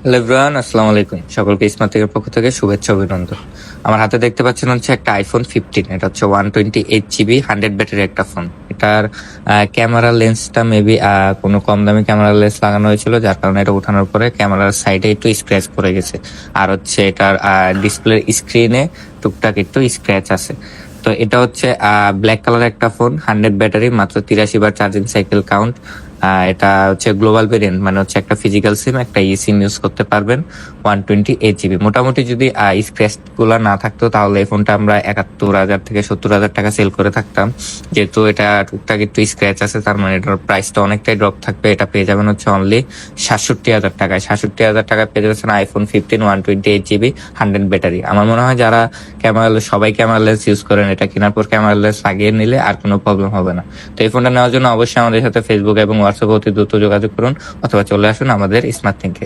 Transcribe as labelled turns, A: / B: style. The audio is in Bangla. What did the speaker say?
A: হ্যালো এভরিওয়ান, আসসালামু আলাইকুম। সকলকে স্মার্ট টেকের পক্ষ থেকে শুভেচ্ছা অভিনন্দন। আমার হাতে দেখতে পাচ্ছেন হচ্ছে একটা আইফোন 15। এটা হচ্ছে 128 GB 100 ব্যাটারি একটা ফোন। এটার ক্যামেরা লেন্সটা মেবি কোনো কম দামি ক্যামেরা লেন্স লাগানো হয়েছিল, যার কারণে এটা উঠানোর পরে ক্যামেরার সাইডে একটু স্ক্র্যাচ পড়ে গেছে। আর হচ্ছে এটার ডিসপ্লের স্ক্রিনে টুকটাক একটু স্ক্র্যাচ আছে। তো এটা হচ্ছে ব্ল্যাক কালার একটা ফোন, 100 ব্যাটারি, মাত্র 83 বার চার্জিং সাইকেল কাউন্ট। এটা হচ্ছে গ্লোবাল ভেরিয়েন্ট, মানে হচ্ছে একটা ফিজিক্যাল সিম একটা ই সিম ইউজ করতে পারবেন। 128 GB। মোটামুটি যদি স্ক্র্যাচ গুলা না থাকতো তাহলে এই ফোনটা আমরা 71,000 থেকে 70,000 টাকা সেল করে থাকতাম। যেহেতু এটা টুকটাক একটু স্ক্র্যাচ আছে, তার মানে এটার প্রাইসটা অনেকটাই ড্রপ থাকবে। এটা পেয়ে যাবেন হচ্ছে অনলি 67,000 টাকায়। 67,000 টাকায় পেয়ে যাচ্ছেন আইফোন 15 128 GB 100 ব্যাটারি। আমার মনে হয় যারা সবাই ক্যামেরা লেন্স ইউজ করেন, এটা কেনার পর ক্যামেরা লেন্স লাগিয়ে নিলে আর কোনো প্রবলেম হবে না। তো এই ফোনটা নেওয়ার জন্য অবশ্যই আমাদের সাথে ফেসবুক এবং হোয়াটসঅ্যাপে অতি দ্রুত যোগাযোগ করুন, অথবা চলে আসুন আমাদের স্মার্ট থিংকে।